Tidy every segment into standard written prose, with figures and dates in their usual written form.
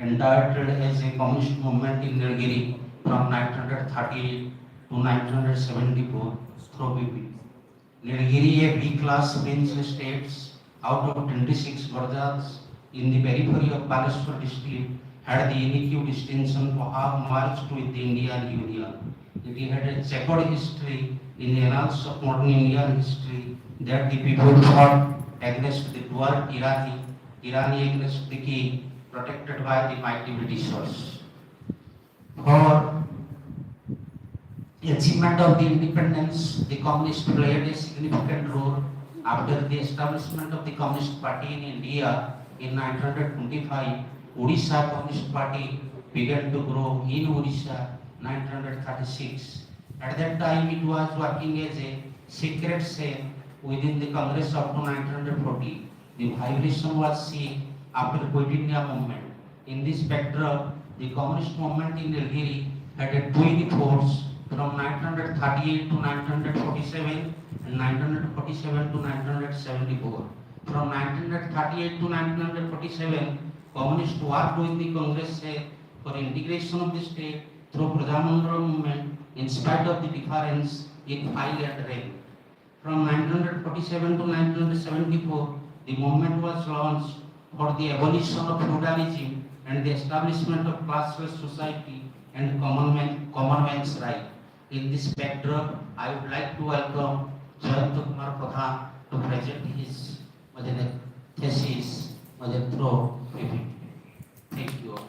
entitled as a communist movement in Nilgiri from 1938 to 1974 through PP. Nilgiri, a B-class French state out of 26 Gurjats in the periphery of Baleshwar district, had the unique distinction to have marched with the Indian Union. It had a checkered history in the annals of modern Indian history that the people fought against the dwarf Irani against the king, protected by the mighty Britishers. For achievement of the independence, the communists played a significant role. After the establishment of the Communist Party in India in 1925, Odisha Communist Party began to grow in Odisha 1936. At that time, it was working as a secret cell within the Congress up to 1940. The vibration was seen after Quit India movement. In this backdrop, the communist movement in Nilgiri had a twin force from 1938 to 1947 and 1947 to 1974. From 1938 to 1947, communists worked with the Congress for integration of the state through Pradhanmantri movement in spite of the difference in file and rank. From 1947 to 1974, the movement was launched for the abolition of feudalism and the establishment of classless society and commonwealth's right. In this backdrop, I would like to welcome Jayant Kumar Pradhan to present his thesis through PPT. Thank you all.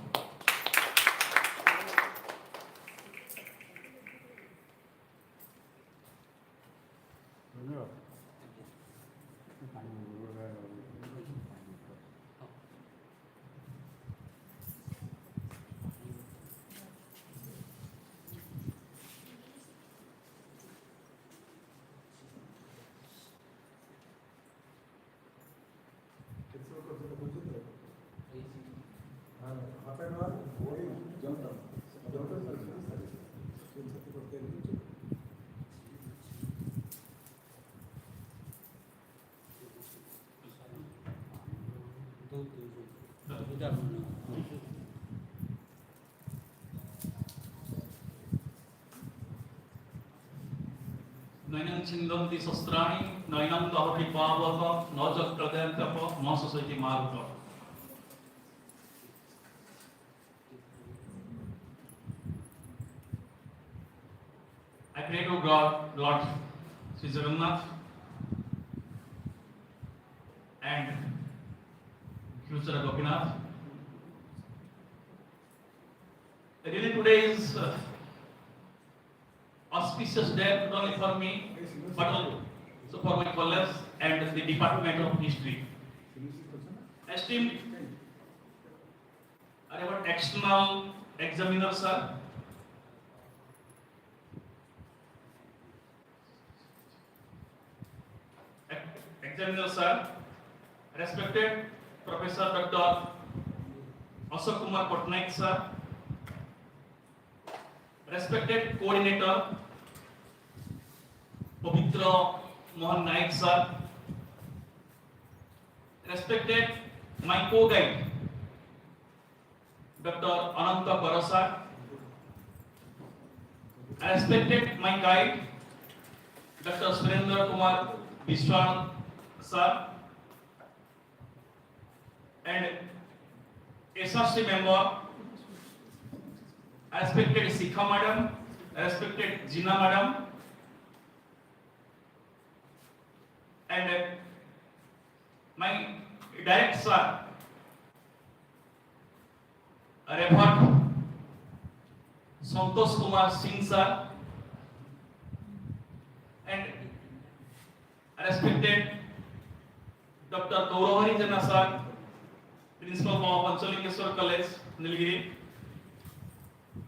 Nainan chindanti sastrani, nainam dahati pavaka, najak pradantapa, masasati maruka. I pray to God, Lord Sri Jagannath and future Gopinath. Really today is auspicious day not only for me but also for my college and the Department of History. Esteemed our external examiner sir, respected Professor Dr. Ashok Kumar Patnaik sir, respected coordinator Pavitra Mohan Naik sir, respected my co-guide Dr. Ananta Parasar, respected my guide Dr. Surendra Kumar Vishwan sir, and SRC member, respected Sikha madam, respected Jina madam, and my direct sir, Reverend Santosh Kumar Singh sir, and respected Dr. Gauravari Jana sir, Principal of Panchalingeshwar College, Nilgiri,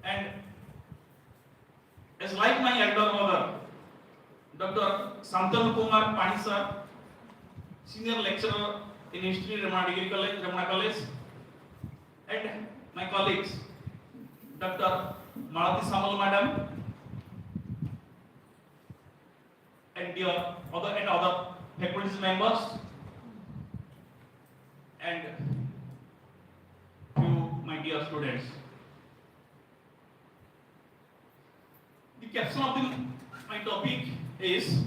and as like my elder brother, Dr. Santanu Kumar Pani sir, Senior Lecturer in History, Ramana College, and my colleagues, Dr. Malati Samal Madam, and other faculty members, and to my dear students. The caption of my topic is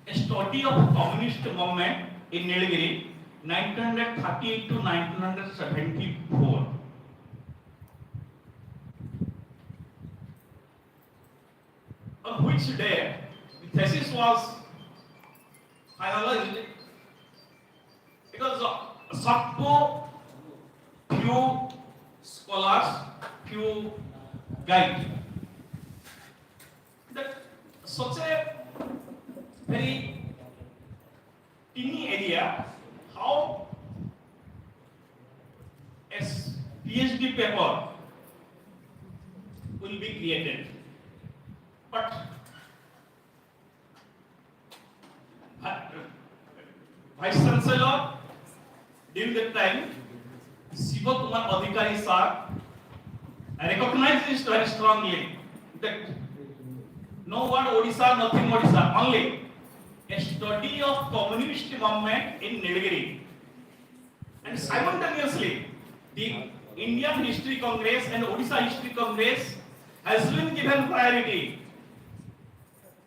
a study of communist movement in Nilgiri 1938 to 1974. On which day the thesis was finalized. It was sought to few scholars, few guides. That such a very teeny area, how a PhD paper will be created. But Vice Chancellor during that time, Shiva Kumar Adhikari sir, recognized this very strongly that no one Odisha, nothing Odisha, only a study of communist movement in Nilgiri. And simultaneously, the Indian History Congress and Odisha History Congress has been given priority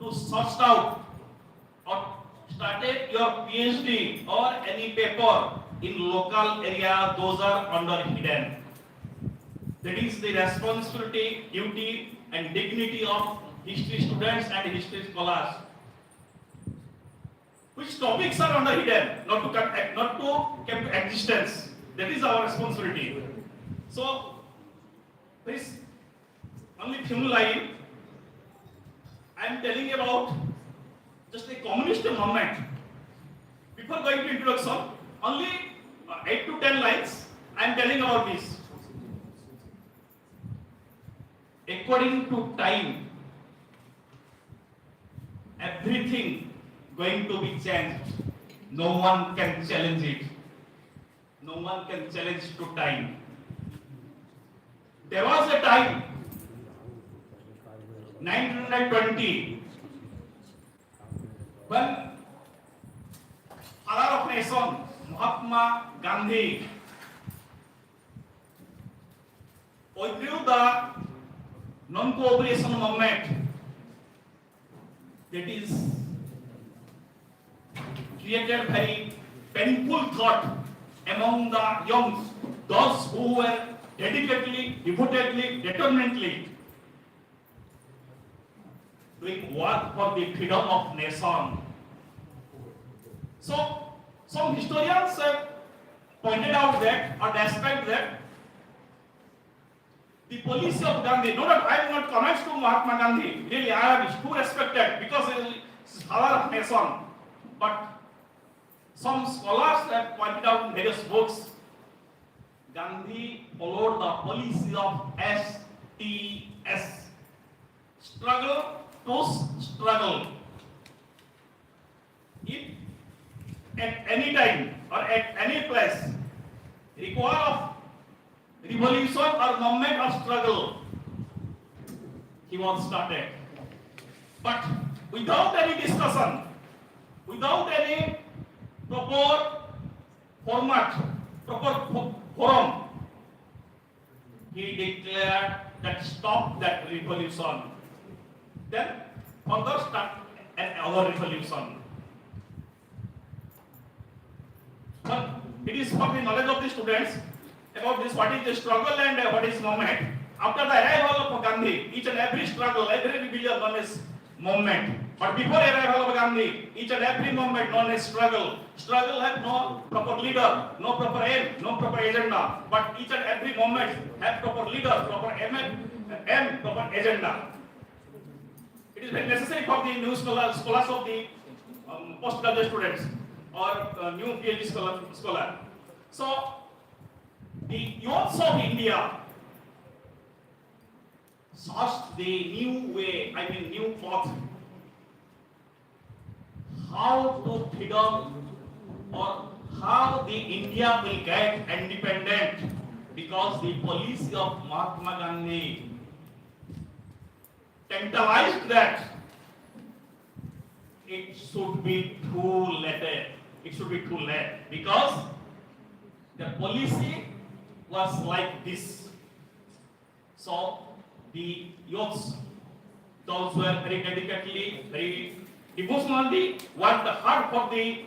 to search out or started your PhD or any paper in local area, those are under hidden. That is the responsibility, duty and dignity of history students and history scholars. Which topics are under hidden, not to keep existence. That is our responsibility. So, this only few lines I am telling about just a communist movement. Before going to introduction, only 8 to 10 lines I am telling about this. According to time, everything going to be changed. No one can challenge it. No one can challenge to time. There was a time, 1920, when father of nation, Mahatma Gandhi, withdrew the non-cooperation movement, that is created very painful thought among the young, those who were dedicatedly, devotedly, determinedly doing work for the freedom of nation. So, some historians have pointed out that, or aspect that, the policy of Gandhi, no doubt I will not comment to Mahatma Gandhi, really I have too respected because he is father of nation, but some scholars have pointed out in various books, Gandhi followed the policy of STS, struggle to struggle. If at any time or at any place require of revolution or movement or struggle, he was started. But without any discussion, without any proper format, proper forum, he declared that stop that revolution. Then further start another revolution. But it is for the knowledge of the students about this, what is the struggle and what is movement. After the arrival of Gandhi, each and every struggle, every rebellion known as movement. But before arrival of Gandhi, each and every movement known as struggle. Struggle had no proper leader, no proper aim, no proper agenda. But each and every movement had proper leader, proper aim, proper agenda. It is very necessary for the new scholars of the postgraduate students or new PhD scholar. So, the youths of India searched the new way, new path, how to freedom or how the India will get independent, because the policy of Mahatma Gandhi tantalized that it should be too late. It should be too late because the policy was like this. So the youths, those who were very dedicatedly, very devotionally worked hard for the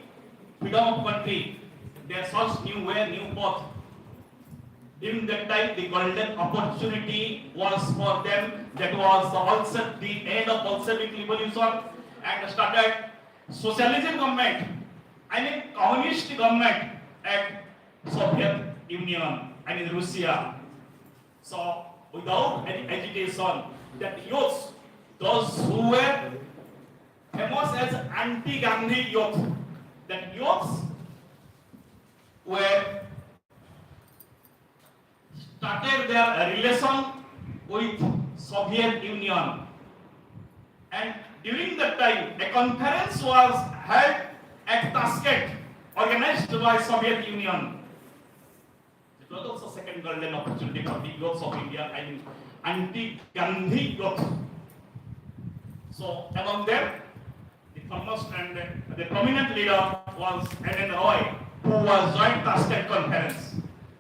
freedom of country. They searched new way, new path. During that time, the golden opportunity was for them. That was also the end of Bolshevik revolution and started socialism government. I mean communist government at Soviet Union, I mean Russia. So without any agitation, that youths, those who were famous as anti-Gandhi youth, that youths were started their relation with Soviet Union, and during that time a conference was held at Tashkent organized by Soviet Union. It was also second golden opportunity for the youths of India, I mean anti-Gandhi youth. So among them the foremost and the prominent leader was N. Roy, who was joined Tashkent conference.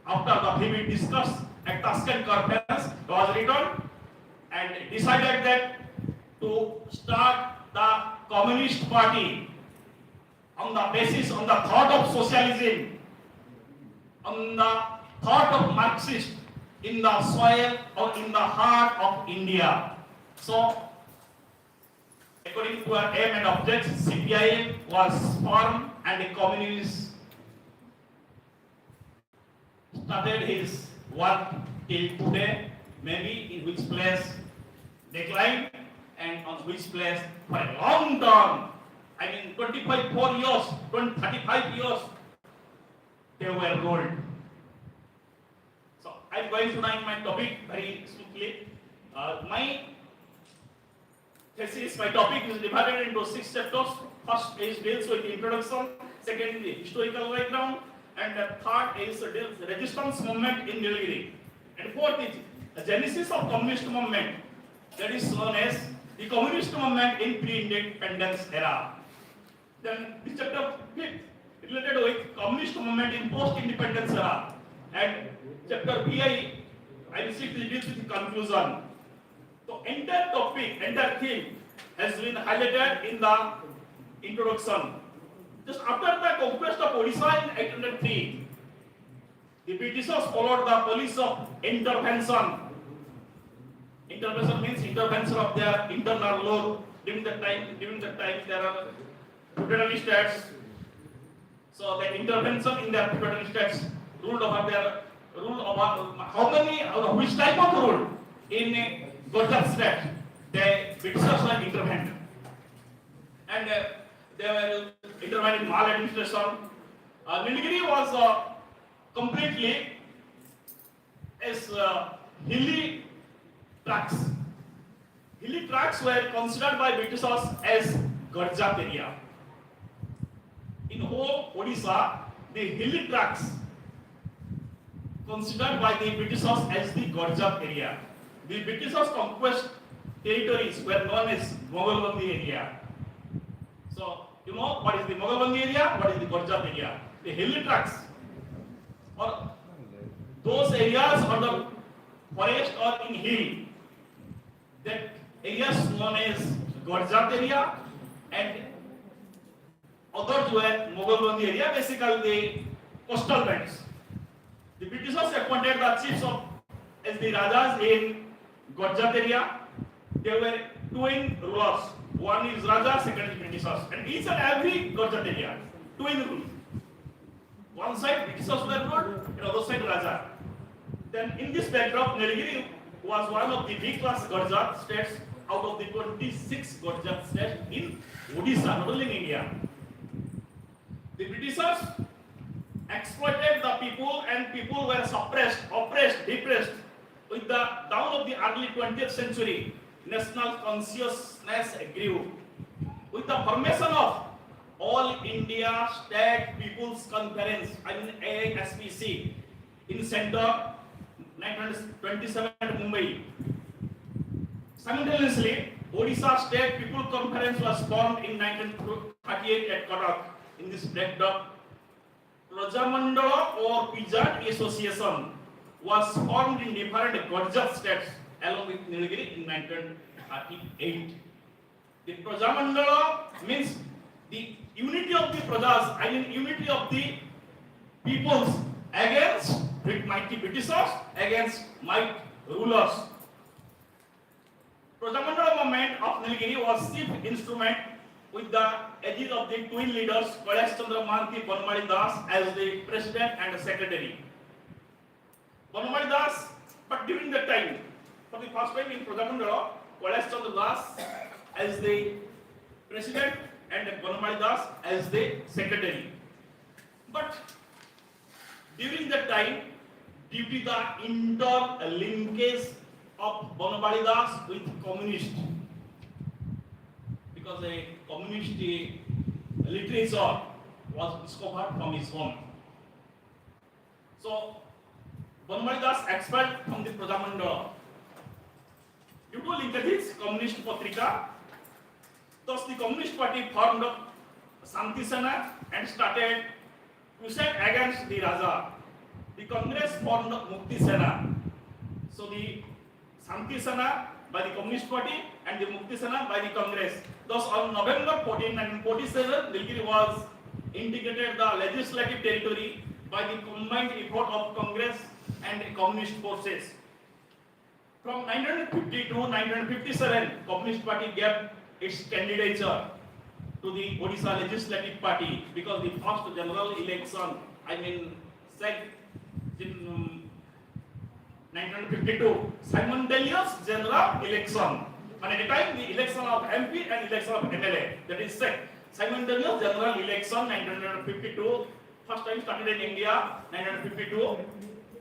After the vivid discuss at Tashkent conference was returned and decided that to start the Communist Party on the basis, on the thought of socialism, on the thought of Marxist in the soil or in the heart of India. So according to our aim and objects, CPI was formed and the communists started his work till today, maybe in which place declined and on which place for a long term, I mean 4 years, 35 years, they were ruled. So I'm going to name my topic very swiftly. My thesis, my topic is divided into 6 chapters. First is deals with introduction, second the historical background, and the third is the resistance movement in Nilgiri, and fourth is the genesis of communist movement, that is known as the communist movement in pre-independence era. Then this chapter 5th related with communist movement in post-independence era, and chapter B I will see deals with conclusion. So entire topic, entire theme has been highlighted in the introduction. Just after the conquest of Odisha in 1803, the Britishers followed the policy of intervention. Intervention means intervention of their internal law. During that time there are federal states. So the intervention in their federal states ruled over which type of rule in Gujarat state. The Britishers were intervened, and they were intervened in maladministration. Nilgiri was completely as hilly tracts. Hilly tracts were considered by Britishers as Gujarat area. In whole Odisha, the hilly tracts considered by the Britishers as the Gujarat area. The Britishers' conquest territories were known as Moghalbandi area. So, you know what is the Moghalbandi area? What is the Gujarat area? The hilly tracts, or those areas or the forest or in hill, that areas known as Gujarat area, and others were Moghalbandi area, basically the coastal belts. The Britishers appointed the chiefs of as the Rajas in Gujarat area. There were twin rulers. One is Raja, second is Britishers, and each and every Gujarat area, twin rule. One side Britishers were ruled, and other side Raja. Then in this backdrop, Nilgiri was one of the B-class Gujarat states out of the 26 Gujarat states in Odisha, not only in India. The Britishers exploited the people, and people were suppressed, oppressed, depressed. With the dawn of the early 20th century, national consciousness grew. With the formation of All India State People's Conference, I mean AISPC, in center 1927 Mumbai. Simultaneously, Odisha State People Conference was formed in 1938 at Cuttack. In this backdrop, Rajamandala or Peasant Association was formed in different Gujarat states along with Nilgiri in 1938. The Prajamandala means the unity of the Prajas, I mean unity of the peoples against mighty Britishers, against mighty rulers. Prajamandala movement of Nilgiri was chief instrument with the aegis of the twin leaders Kailash Chandra Mahanti Banmali Das as the president and secretary. Banmali Das, but during that time, for the first time in Prajamandala, Kailash Chandra Das as the president and Banmali Das as the secretary. But during that time, due to the interlinkage of Banmali Das with communist, because a communist literature was discovered from his home. So, Banmali Das expelled from the Prajamandala. Due to linkages, Communist Patrika, thus the Communist Party formed Shanti Sena and started crusade against the Raja. The Congress formed Mukti Sena. So the Shanti Sena by the Communist Party and the Mukti Sena by the Congress. Thus on November 14, 1947, Nilgiri was integrated the legislative territory by the combined effort of Congress and Communist forces. From 1950 to 1957, Communist Party gave its candidature to the Odisha Legislative Party because the first general election, said in 1952, simultaneous general election. And at the time, the election of MP and election of MLA, that is said, simultaneous general election 1952, first time started in India, 1952.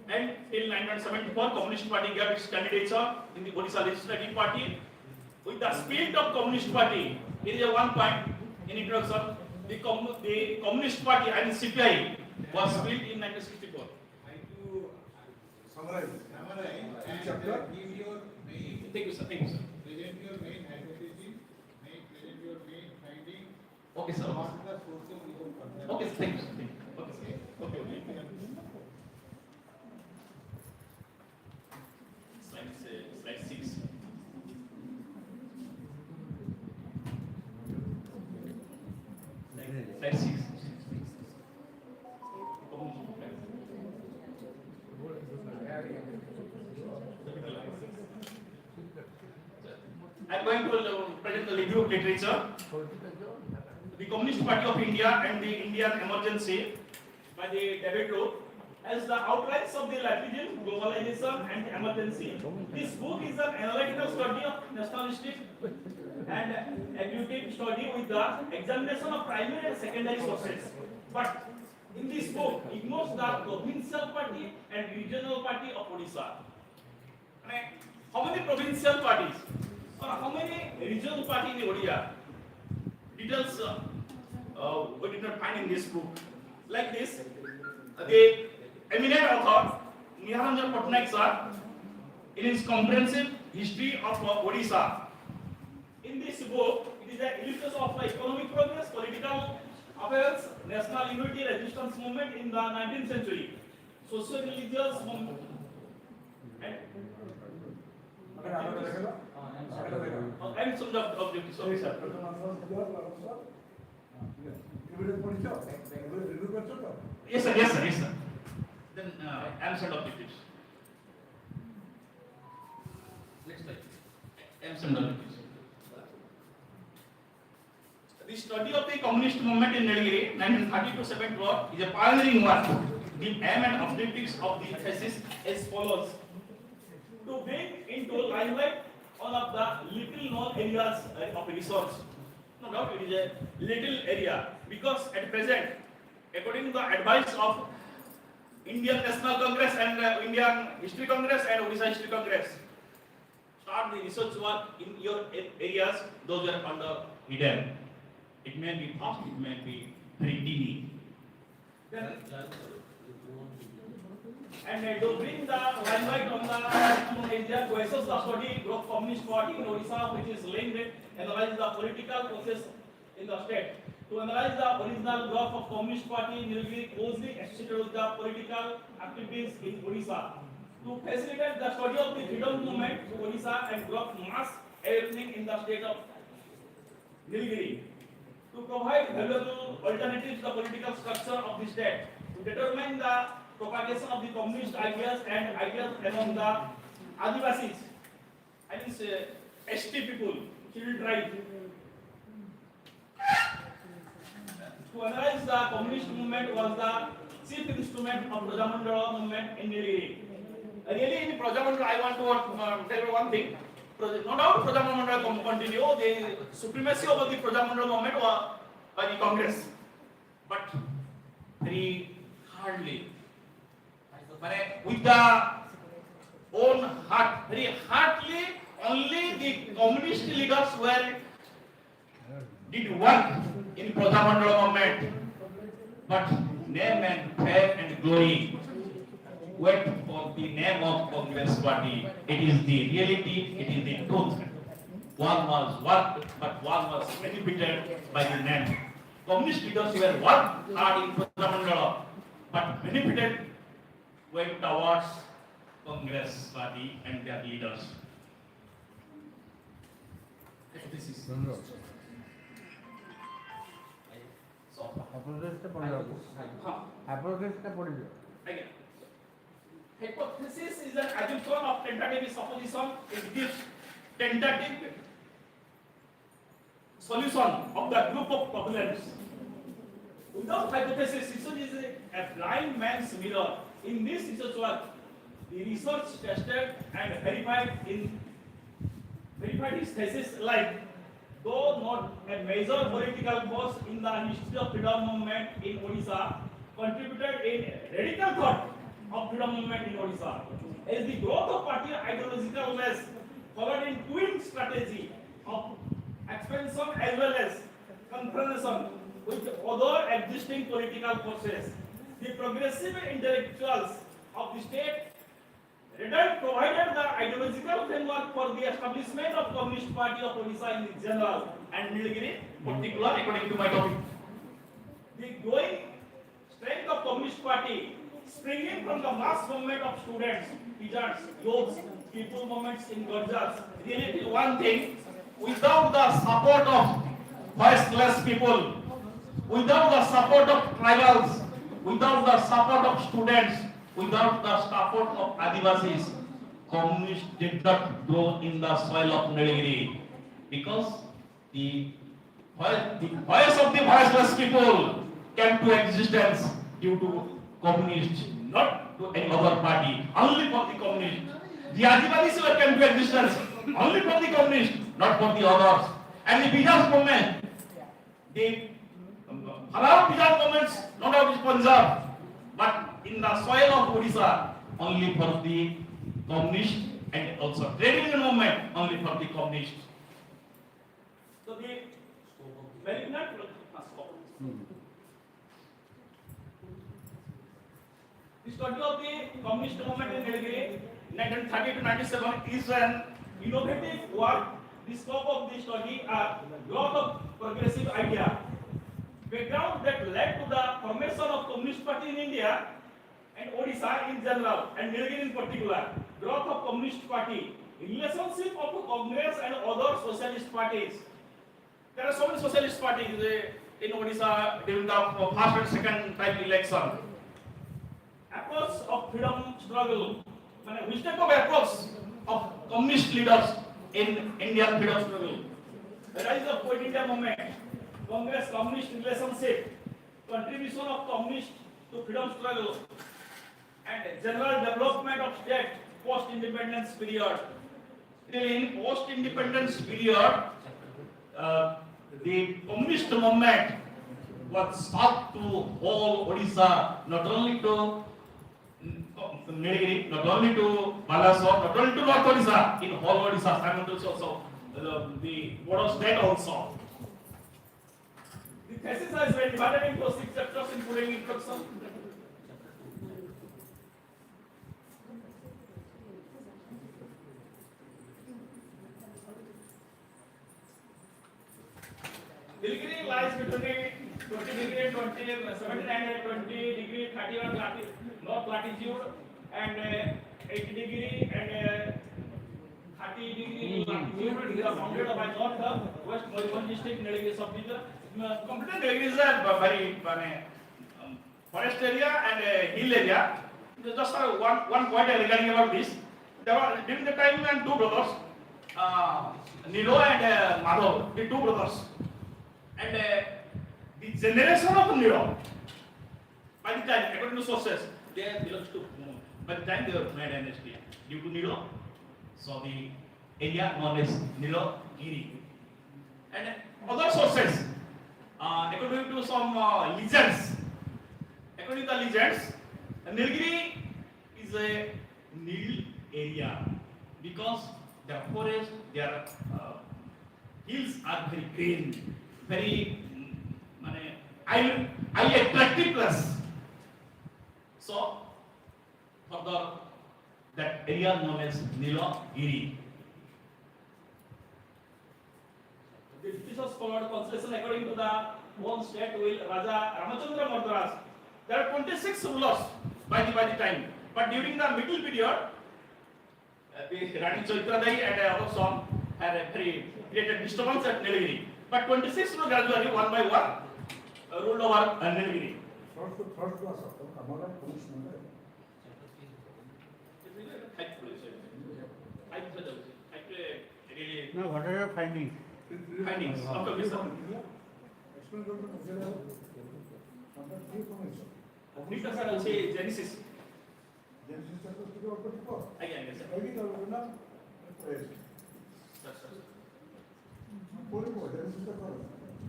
And till 1974, Communist Party gave its candidature in the Odisha Legislative Party. With the spirit of Communist Party, here is a one point in introduction. The Communist Party and CPI was built in 1964. To summarize and give your main. Thank you, sir. Thank you, sir. Present your main hypothesis. Present your main finding. Okay, sir. What the social legal concept. Okay, thank you, sir. Thank you. Okay, sir. Okay, okay. Slide 6. Slide 6. I'm going to present the review of literature. The Communist Party of India and the Indian Emergency by the David Rowe as the outlines of the Latvian globalization and emergency. This book is an analytical study of nationalistic and aggregative study with the examination of primary and secondary sources. But in this book, ignores the provincial party and regional party of Odisha. How many provincial parties or how many regional parties in Odisha? Details we did not find in this book. Like this, the eminent author Niharanjan Patnaik sir, in his comprehensive history of Odisha. In this book, it is an illustration of economic progress, political affairs, national unity, resistance movement in the 19th century, socio-religious movement, and some objectives. Sorry, sir. Yes, sir. Yes, sir. Yes, sir. Then answer objectives. Next slide. Answer objectives. The study of the communist movement in Nilgiri, 1930 to 74, is a pioneering work. The aim and objectives of the thesis as follows: to bring into limelight one of the little known areas of resource. No doubt it is a little area because at present, according to the advice of Indian National Congress and Indian History Congress and Odisha History Congress, start the research work in your areas, those are under hidden. It may be fast, it may be very teeny. And to bring the limelight on the India, to assess the study of Communist Party in Odisha, which is linked with analyze the political process in the state. To analyze the original graph of Communist Party in Nilgiri closely associated with the political activities in Odisha. to facilitate the study of the freedom movement to Odisha and brought mass awakening in the state of Nilgiri, to provide valuable alternatives to the political structure of the state, to determine the propagation of the communist ideas and ideas among the Adivasis, I mean ST people, children tribe, to analyze the communist movement was the chief instrument of Prajamandala movement in Nilgiri. Really, in Prajamandala, I want to tell you one thing. No doubt Prajamandala continue the supremacy of the Prajamandala movement was by the Congress, but very hardly, with the own heart, very hardly, only the communist leaders were did work in Prajamandala movement, but name and fame and glory wait for the name of Congress party. It is the reality, it is the truth. One was worked, but one was benefited by the name. Communist leaders were worked hard in Prajamandala, but benefited went towards Congress party and their leaders. This is again. Hypothesis is an assumption of tentative supposition. It gives tentative solution of the group of problems. Without hypothesis, research is a blind man's mirror. In this research work, the research tested and verified his thesis like, though not a major political force in the history of freedom movement in Odisha, contributed in radical thought of freedom movement in Odisha. As the growth of party ideological ways followed in twin strategy of expansion as well as confrontation with other existing political forces, the progressive intellectuals of the state provided the ideological framework for the establishment of Communist Party of Odisha in general and Nilgiri particular according to my topic. The growing strength of Communist Party springing from the mass movement of students, teachers, youths, people movements in Gujarat. Really one thing, without the support of voiceless people, without the support of tribals, without the support of students, without the support of Adivasis, communists did not grow in the soil of Nilgiri, because the voice of the voiceless people came to existence due to communists, not to any other party, only for the communists. The Adivasis came to existence only for the communists, not for the others. And the Bijaz movement, the halal Bijaz movements, no doubt is Punjab, but in the soil of Odisha, only for the communists, and also trade union movement, only for the communists. So the malignant the study of the communist movement in Nilgiri 1930 to 97 is an innovative work. The scope of the study are growth of progressive idea, background that led to the formation of Communist Party in India and Odisha in general and Nilgiri in particular, growth of Communist Party, relationship of Congress and other socialist parties. There are so many socialist parties in Odisha during the first and second time election. Approach of freedom struggle, which type of approach of communist leaders in Indian freedom struggle? The rise of Quit India movement, Congress communist relationship, contribution of communists to freedom struggle, and general development of state post-independence period. In post-independence period, the communist movement was sought to whole Odisha, not only to Nilgiri, not only to Balasore, not only to North Odisha, in whole Odisha, simultaneously also the border state also. The thesis has been divided into 6 chapters, including introduction. Nilgiri lies between 20 degree, 79 and 20 degree, 31 north latitude and 80 degree and 30 degree latitude. They are bounded by north, west, Moribund district, Nilgiri sub-division. Completely Nilgiri is a very forest area and hill area. Just one point regarding about this. There were during the time when two brothers, Nilo and Madhav, the two brothers, and the generation of Nilo, by the time, according to sources, they belongs to by the time they were made dynasty due to Nilo, so the area known as Nilogiri, and other sources, according to some legends, according to the legends, Nilgiri is a Nil area because the forest, their hills are very green, very eye attractive plus. So, further, that area known as Nilogiri. The Britishers followed constitution according to the one state will Raja Ramachandra Mardaraj. There are 26 rulers by the time, but during the middle period, the Rani Chaitradai and other some had created disturbance at Nilgiri. But 26 rulers gradually, one by one, ruled over Nilgiri. Third class of Amara punishment. Now, what are your findings? Findings of the wisdom. Explain to me. Number 3 information. Because I will say Genesis. Genesis chapter 3 or 24. Again, yes, sir. Again, I will not praise. Yes, sir. Por favor, Genesis chapter 4.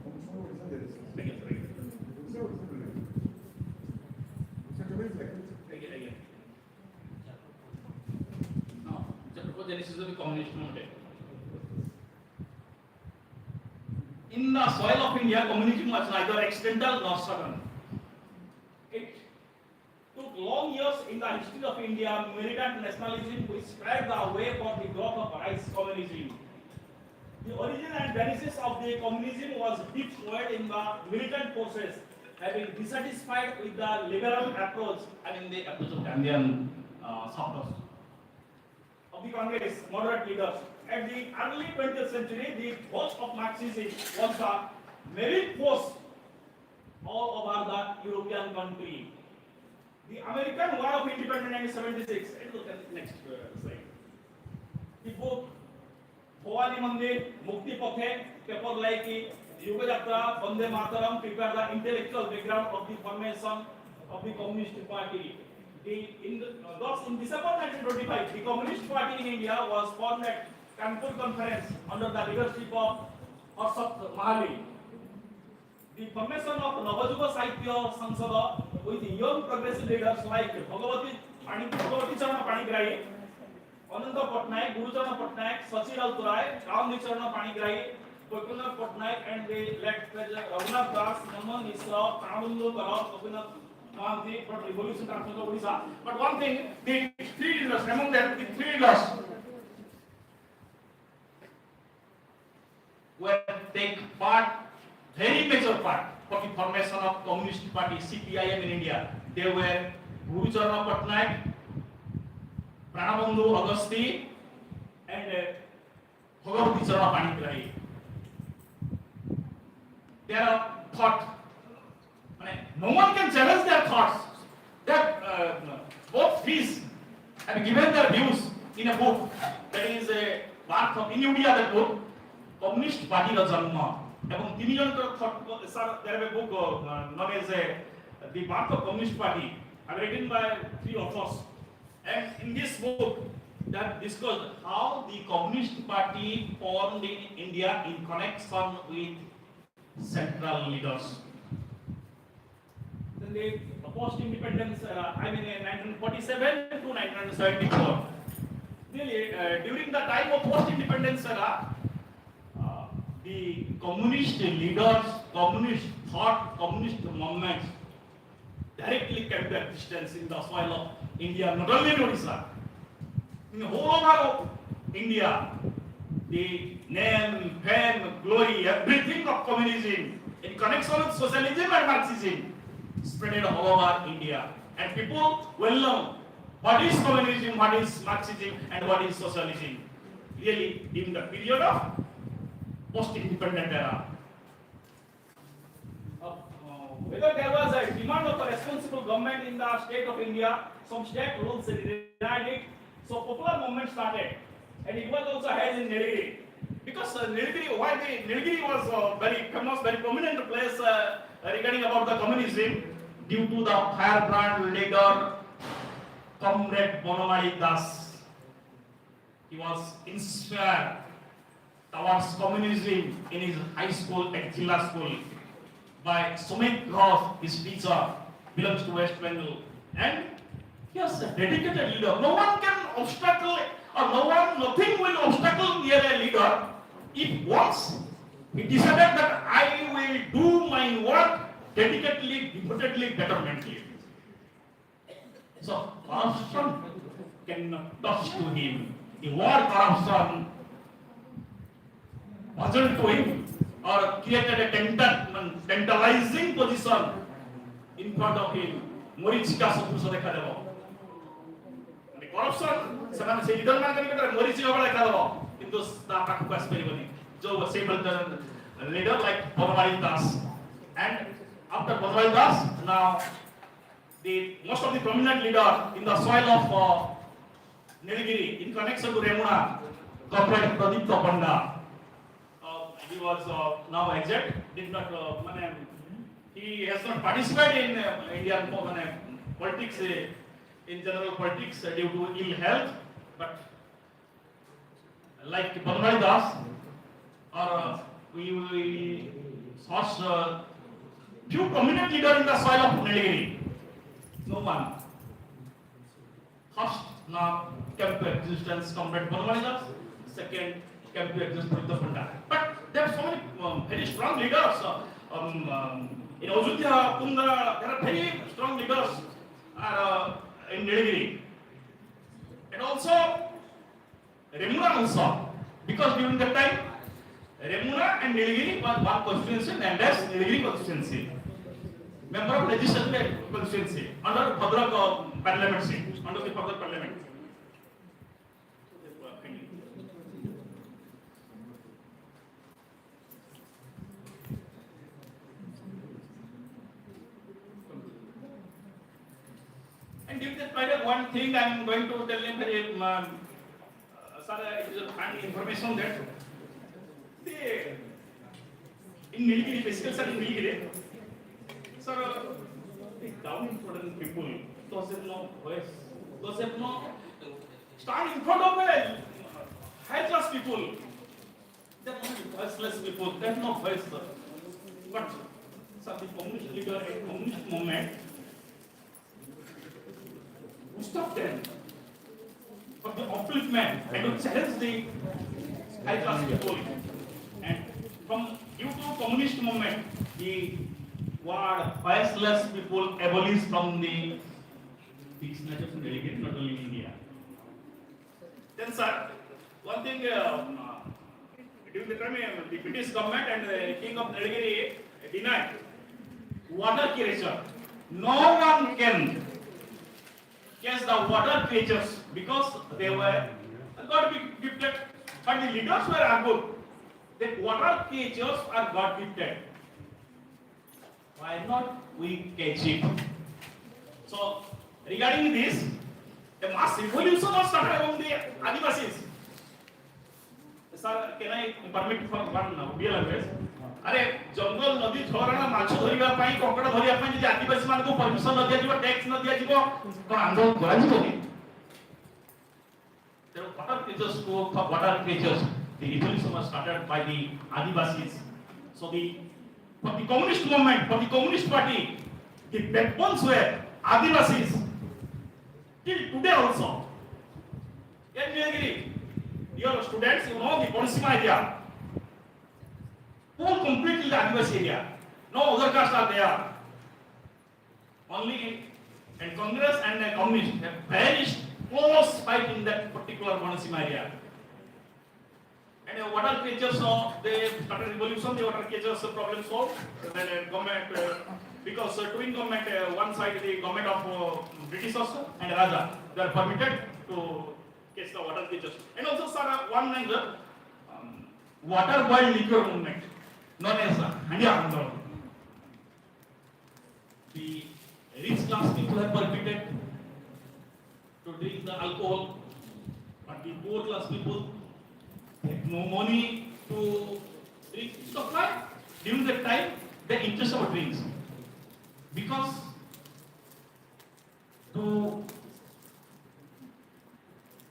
Como são os Genesis? Again, sir. Você o que você também faz. Again. No, chapter 4 Genesis is the communist movement. In the soil of India, communism was neither accidental nor sudden. It took long years in the history of India, militant nationalism which spread the way for the growth of rice communism. The origin and genesis of the communism was deep rooted in the militant forces, having dissatisfied with the liberal approach and in the approach of Gandhian supporters of the Congress, moderate leaders. At the early 20th century, the force of Marxism was the main force all over the European country. The American War of Independence in 1976. Look at the next slide. The book Bhavani Mandir, Mukti Pathe, paper like Yuga Jatra, Vande Mataram prepare the intellectual background of the formation of the Communist Party. Thus, in December 1925, the Communist Party in India was formed at Kanpur Conference under the leadership of Harshat Mahavi. The formation of Navajuga Sahitya Sansada with young progressive leaders like Bhagavati Charana Panigrahi, Ananda Patnaik, Guru Charana Patnaik, Sachi Rauturai, Ram Charana Panigrahi, Bhaivinath Patnaik, and the late President Raghunath Das, Naman Misra, Pranabandhu Karat, Gopinath Mahanti for Revolution Transformation of Odisha. But one thing, the three leaders, among them, the three leaders were take part, very major part for the formation of Communist Party CPIM in India. They were Guru Charana Patnaik, Pranabandhu Agasti, and Bhagavati Charana Panigrahi. Their thought, no one can challenge their thoughts. Both these have given their views in a book that is a part of in India. That book, Communist Party का जन्म. एवं तीन जन का thought, sir, there is a book known as the Birth of Communist Party, written by three authors. And in this book, that discussed how the Communist Party formed in India in connection with central leaders. Then the post-independence, I mean, 1947 to 1974. During the time of post-independence era, the communist leaders, communist thought, communist movements directly kept their existence in the soil of India, not only in Odisha. In the whole of India, the name, fame, glory, everything of communism in connection with socialism and Marxism spread all over India. And people well known what is communism, what is Marxism, and what is socialism. Really, in the period of post-independent era. Whether there was a demand of a responsible government in the state of India, some state rules denied it, so popular movement started, and it was also held in Nilgiri. Because why the Nilgiri was very famous, very prominent place regarding about the communism, due to the firebrand leader, Comrade Bonamari Das. He was inspired towards communism in his high school at Jilla School by Sumit Ghosh, his teacher, belongs to West Bengal, and he was a dedicated leader. No one can obstacle, or nothing will obstacle near a leader if once he decided that I will do my work dedicatedly, devotedly, determinedly. So corruption cannot touch to him. The word corruption wasn't to him or created a tantalizing position in front of him. Morichika Sapuso dekha debo. The corruption, semana se leader man kani kata Morichika bala dekha debo. Kintu sta paku kas peribani. Jo stable leader like Bonamari Das. And after Bonamari Das, now the most of the prominent leader in the soil of Nilgiri in connection to Remuna, Comrade Pradipta Panda. He was now exit, did not, he has not participated in Indian politics, in general politics due to ill health, but like Bonamari Das, or we saw few prominent leaders in the soil of Nilgiri. No one. First, now came to existence Comrade Bonamari Das. Second, came to existence Pradipta Panda. But there are so many very strong leaders. In Ajudhya, Kunda, there are very strong leaders in Nilgiri. And also, Remuna also. Because during that time, Remuna and Nilgiri was one constituency and as Nilgiri constituency. Member of legislative constituency under Bhadrak parliament seat, under the Bhadrak parliament. And during that period, one thing I am going to tell him, sir, it is a information that in Nilgiri, basically, sir, in Nilgiri, sir, the downtrodden people, those have no voice, those have no stand in front of a helpless people. They are not voiceless people, they have no voice, sir. But, sir, the communist leader and communist movement, who stopped them for the upliftment and to challenge the high-class people. And from due to communist movement, the word voiceless people abolished from the dictionary of delegate, not only in India. Then, sir, one thing during the time the British government and the King of Nilgiri denied water creature. No one can catch the water creatures because they were God gifted, but the leaders were argued that water creatures are God gifted. Why not we catch it? So regarding this, a mass revolution was started among the Adivasis. Sir, can I permit for one real language? अरे जंगल नदी झरना माछ धरिबा पई कंकड़ धरिबा पई जे आदिवासी मान को permission न दिया जिवो टैक्स न दिया जिवो तो आंदोलन करा जिवो नि there are water creatures to water creatures. The revolution was started by the Adivasis. So for the communist movement, for the communist party, the backbones were Adivasis. Till today also. In Nilgiri, your students, you know the Konisima area. Whole completely the Adivasi area. No other castes are there. Only in Congress and Communists have very close fight in that particular Konisima area. And water creatures, they started revolution, the water creatures problem solved. Then government, because twin government, one side the government of British also and Raja. they are permitted to catch the water pitchers. And also, sir, one another water boiled liquor movement, known as Handi Andol. The rich class people are permitted to drink the alcohol, but the poor class people have no money to drink. So why? During that time, they interest about drinks. Because to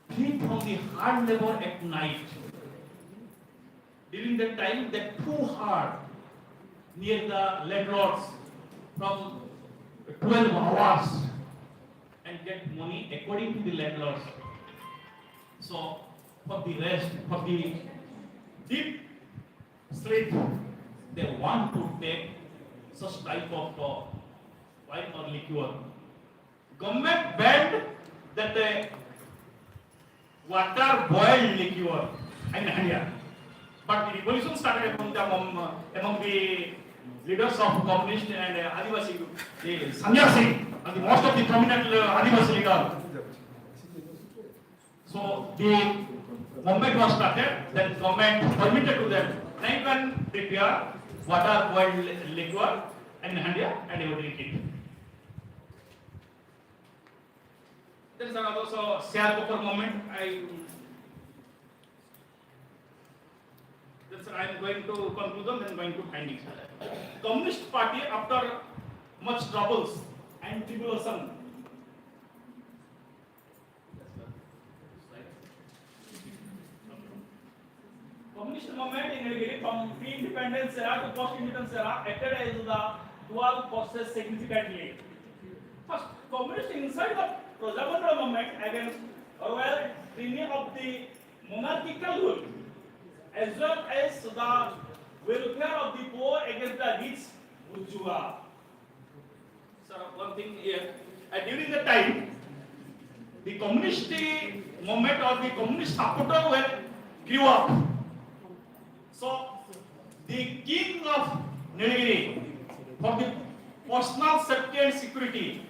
free from the hard labor at night, during that time, they too hard near the landlords from 12 hours and get money according to the landlords. So, for the rest, for the deep sleep, they want to take such type of wine or liquor. Government banned that the water boiled liquor in India. But the revolution started among the leaders of communist and Adivasi, the sannyasi, and the most of the prominent Adivasi leader. So the movement was started, then government permitted to them. Now you can prepare water boiled liquor in India and you drink it. There is also sharecropper movement. I am going to conclusion, then going to findings. Communist Party, after much troubles and tribulation, Communist movement in India from pre-independence era to post-independence era acted as the dual forces significantly. First, communists inside the Prajamandala movement against royal tyranny of the monarchical rule, as well as the welfare of the poor against the rich bourgeois. So one thing here, during the time, the communist movement or the communist supporter were grew up. So the king of Nilgiri, for the personal safety and security,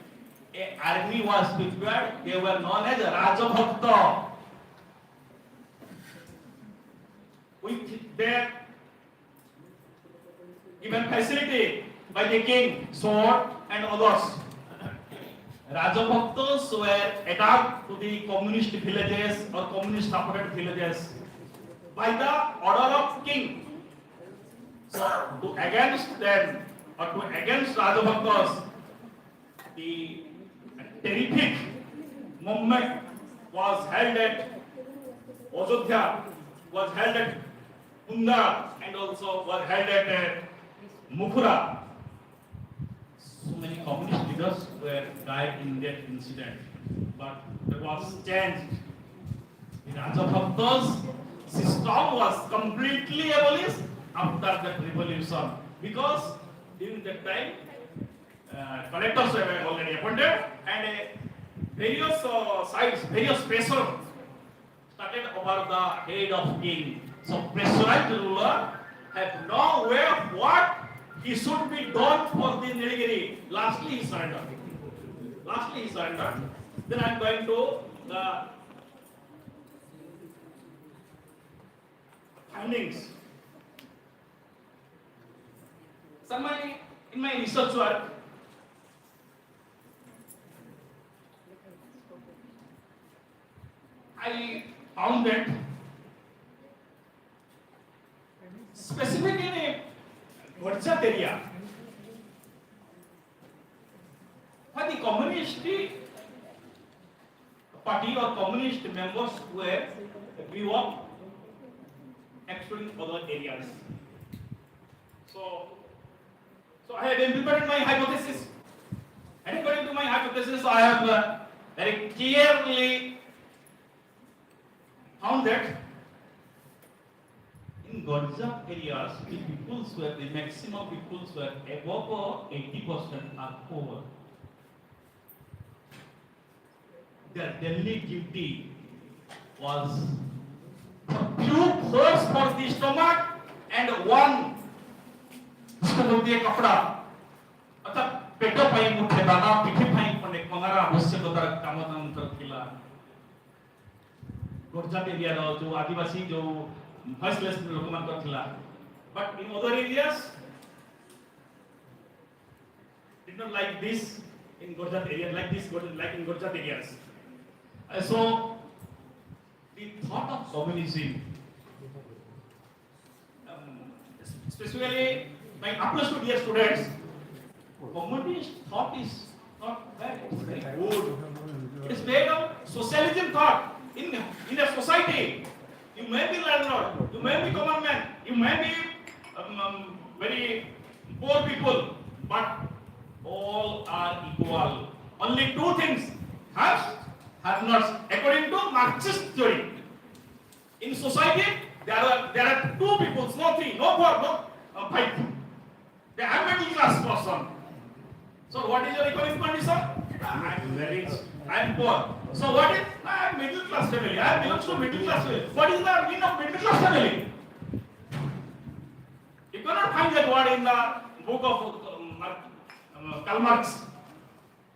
an army was prepared. They were known as Rajabhakta. With their given facility by the king, sword and others, Rajabhaktas were attacked to the communist villages or communist supported villages by the order of king. So to against them or to against Rajabhaktas, the terrific movement was held at Ajodhya, was held at Kunda, and also was held at Mukhura. So many communist leaders were died in that incident, but there was changed. The Rajabhaktas system was completely abolished after that revolution, because during that time collectors were already appointed and various sites, various pressure started over the head of king. So pressurized ruler have no way of what he should be done for the Nilgiri. Lastly he surrendered. Then I am going to the findings. So in my research work, I found that specifically in a Gujarat area, where the communist party or communist members were grew up exploring other areas. So I have implemented my hypothesis. And according to my hypothesis, I have very clearly found that in Gujarat areas, the maximum peoples were above 80% are poor. Their daily duty was few furs for the stomach and one कपड़ा अतः पेटो पाई मुठे दाना पीठी पाई पने ପଙ୍ଗାର ଆବଶ୍ୟକତାର କାମ ତାଙ୍କର ଥିଲା। ଗର୍ଜାତ ଏରିଆର ଯୋଉ ଆଦିବାସୀ ଯୋଉ ଭଏସଲେସ୍ ଲୋକମାନଙ୍କର ଥିଲା। But in other areas, did not like this in Gurjat area, like this, like in Gurjat areas. So the thought of communism, especially my upper dear students, communist thought is not bad, it's very good. It's made of socialism thought. In a society, you may be landlord, you may be common man, you may be very poor people, but all are equal. Only two things: haves, have-nots. According to Marxist theory, in society there are two people, no three, no four, no five. They are middle class person. So what is your economic condition? I am very rich, I am poor. So what is? I am middle class family. I belong to middle class family. What is the meaning of middle class family? You cannot find that word in the book of Karl Marx.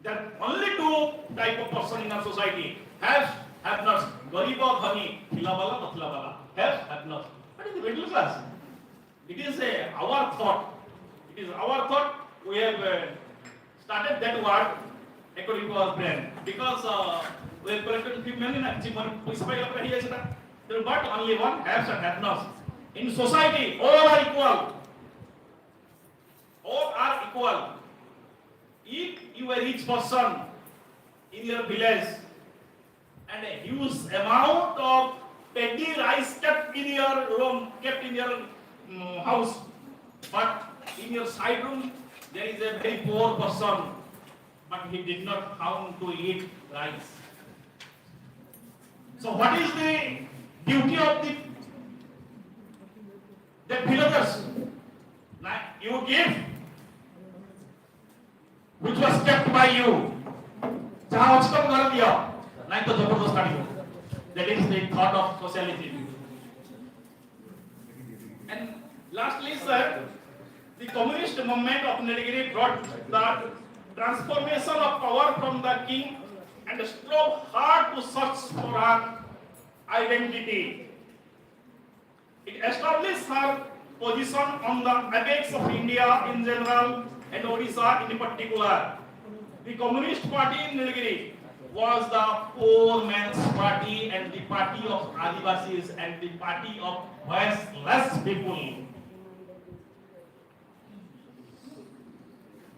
There are only two type of person in our society: haves, have-nots. Garib or dhani, khila wala, patla wala. Haves, have-nots. What is the middle class? It is our thought. It is our thought. We have started that word according to our brain, because we have collected few many but only one haves and have-nots. In society, all are equal. All are equal. If you are a rich person in your village and a huge amount of petty rice kept in your room, kept in your house, but in your side room there is a very poor person, but he did not found to eat rice. So what is the duty of the villagers? Now you give which was kept by you. जहाँ उसको कर दिया, नहीं तो जबरदस्त काटी दो. That is the thought of socialism. And lastly, sir, the communist movement of Nilgiri brought the transformation of power from the king and strove hard to search for her identity. It established her position on the apex of India in general and Odisha in particular. The Communist Party in Nilgiri was the poor man's party and the party of Adivasis and the party of voiceless people.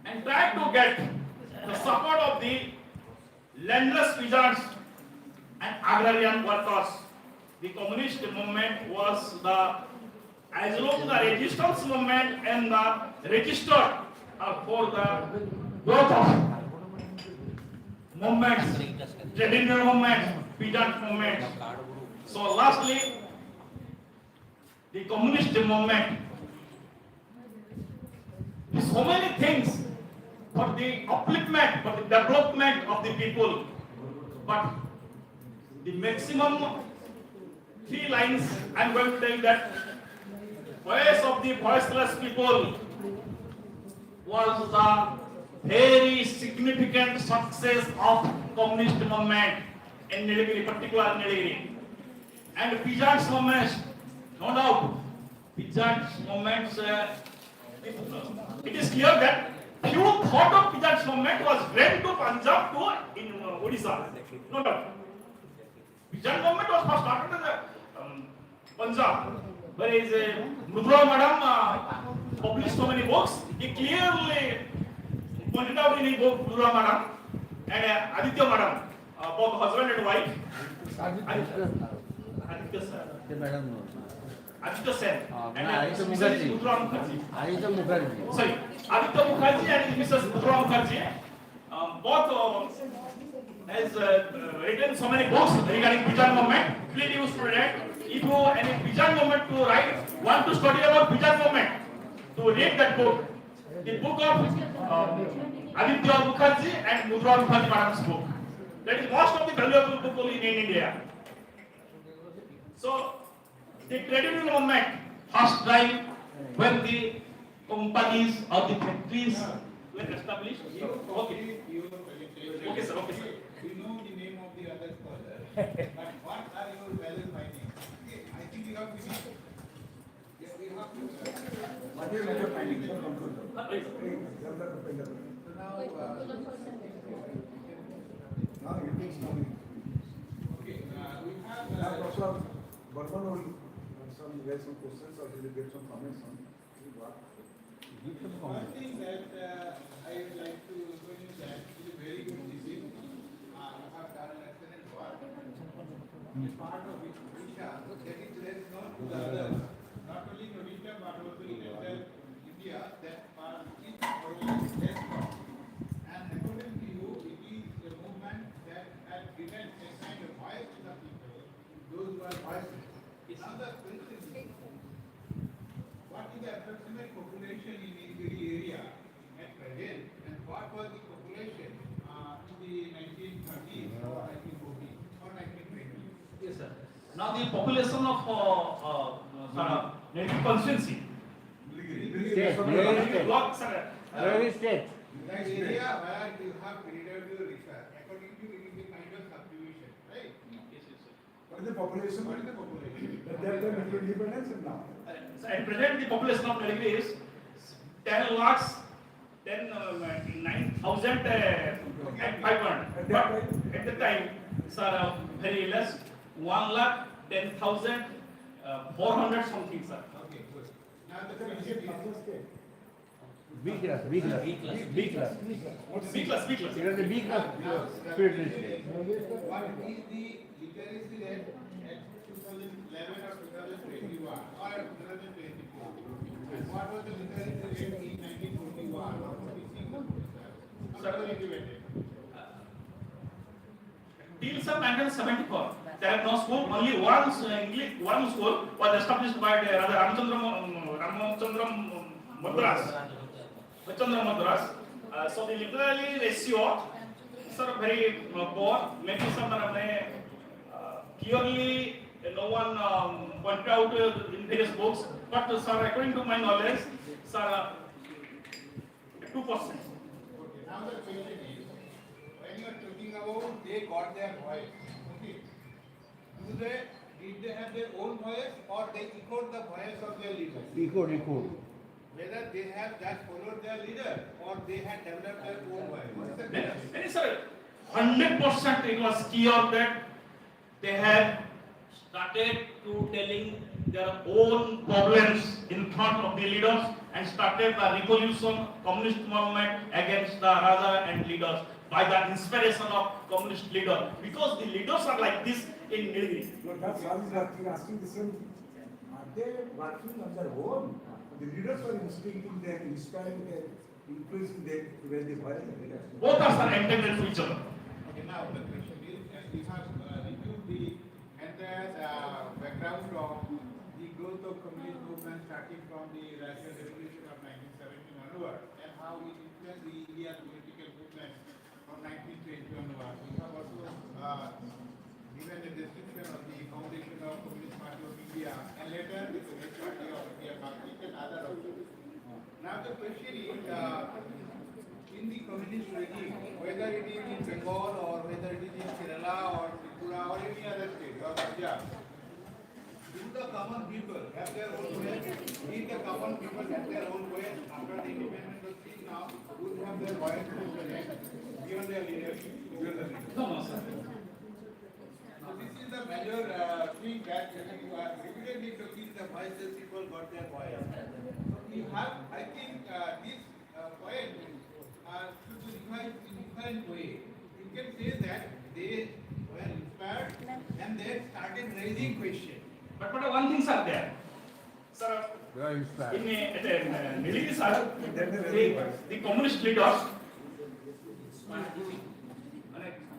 And tried to get the support of the landless peasants and agrarian workers. The communist movement was as long the resistance movement and the registered for the growth of movements, traditional movements, peasant movements. So lastly, the communist movement is so many things for the upliftment, for the development of the people, but the maximum 3 lines I am going to tell that voice of the voiceless people was the very significant success of communist movement in Nilgiri, particular Nilgiri, and peasants movements, no doubt. Peasants movements, it is clear that few thought of peasants movement was went to Punjab to in Odisha, no doubt. Peasant movement was first started in Punjab, where is Mudra Madam published so many books. He clearly pointed out in his book Mudra Madam and Aditya Madam, both husband and wife. Aditya sir. Aditya Sen and Mrs. Mudra Mukherjee. Sorry, Aditya Mukherjee and Mrs. Mudra Mukherjee, both has written so many books regarding peasant movement. Please use to read. If you any peasant movement to write, want to study about peasant movement, to read that book. The book of Aditya Mukherjee and Mudra Mukherjee Madam's book. That is most of the valuable book in India. So the trade union movement first time when the companies or the factories were established. Okay. Okay, sir. Okay, sir. We know the name of the other scholar, but what are your value findings? Okay, I think you have to be. Yes, we have to. What is your findings? Sir, control. Right, sir. So now, Now it is coming. okay, we have. Now, Dr. Burman will raise some questions or he will get some comments on what. One thing that I would like to tell you that it is a very good disease. You have done an excellent work. The part of Odisha that is less known to the others, not only in Odisha but also in entire India, that part is less known. And according to you, it is a movement that has given a kind of voice to the people, those who are voiceless. Now the question is, what is the approximate population in Nilgiri area at present, and what was the population in the 1930s or 1940s or 1920s? Yes, sir. Now the population of Nilgiri constituency. State. Block, sir. Very state. That area where you have carried out your research, according to you, it is a kind of subdivision, right? Yes, yes, sir. What is the population? What is the population? At that time between independence and now. So at present, the population of Nilgiri is 10 lakhs, 9,000 and 500. But at the time, sir, very less, 1 lakh 10,000 400 something, sir. Okay, good. Now the question is, B class, B class, B class. B class, B class. It was a B class spiritual state. what is the literacy rate at 2011 or 2021 or 2024? And what was the literacy rate in 1941 or 46? Sir, Independent. Till some 1974, there are no school. Only one school was established by the Ramachandra Madras. Chandra Madras. So the literary ratio, sir, very poor. Maybe some clearly no one pointed out in various books. But sir, according to my knowledge, sir, 2%. Okay, now the question is, when you are talking about they got their voice, okay, did they have their own voice or they echoed the voice of their leader? Echo. Whether they have just followed their leader or they had developed their own voice. What is the difference? And sir, 100% it was clear that they had started to telling their own problems in front of the leaders and started the revolution, communist movement against the Raja and leaders by the inspiration of communist leader. Because the leaders are like this in Nilgiri. No, that's why he's asking the same thing. Are they working on their own? The leaders are instigating them, inspiring them, influencing them to where they fire the leaders. Both are intended to each other. Okay, now the question is, as we have reviewed the entire background of the growth of communist movement starting from the Russian Revolution of 1917 onward and how it influenced the Indian political movement from 1920 onward. We have also given a description of the foundation of Communist Party of India and later the Communist Party of India, Marxist and other also. Now the question is, in the communist regime, whether it is in Bengal or whether it is in Kerala or Tripura or any other state or Punjab, do the common people have their own way? Did the common people have their own way after the independence of State now? Would have their voice given their leadership? No, sir. So this is the major thing that you are repeatedly talking the voices people got their voice. So we have, I think this point should be revised in different way. You can say that they were inspired and they started raising questions. But one things are there. Sir, They are inspired. in Nilgiri, sir, the communist leaders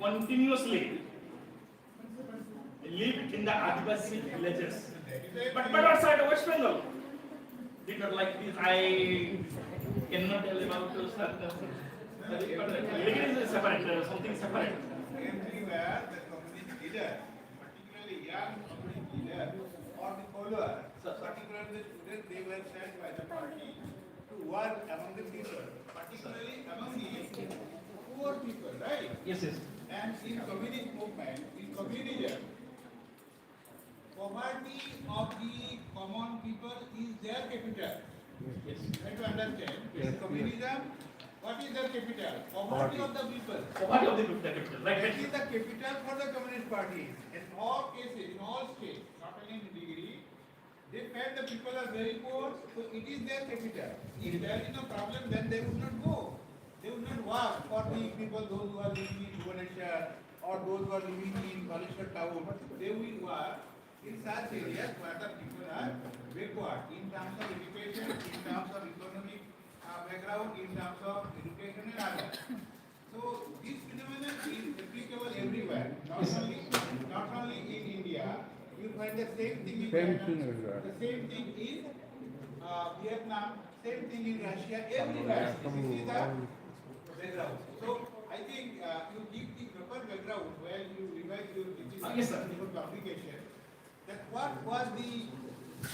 continuously live in the Adivasi villages. But outside West Bengal, leader like this, I cannot tell about Nilgiri is separate, something separate. Everywhere the communist leader, particularly young communist leader or the follower, particularly the students, they were sent by the party to work among the people, particularly among the who poor people, right? Yes, yes. And in communist movement, in communism, poverty of the common people is their capital. Yes. You have to understand. Yes, In communism, what is their capital? Poverty. Poverty of the people. Poverty of the capital. Right, That right. is the capital for the communist party. In all cases, in all states, not only in degree, they felt the people are very poor, so it is their capital. If there is no problem, then they would not go. They would not work for the people, those who are living in Bhubaneswar or those who are living in Baleshwar town. They will work in such areas where the people are backward in terms of education, in terms of economic background, in terms of education and others. So this phenomenon is applicable everywhere, not only in India. You find the same thing in Same China, thing everywhere. the same thing in Vietnam, same thing in Russia, everywhere. This is the background. So I think you give the proper background while you revise your Yes, sir. publication. That what was the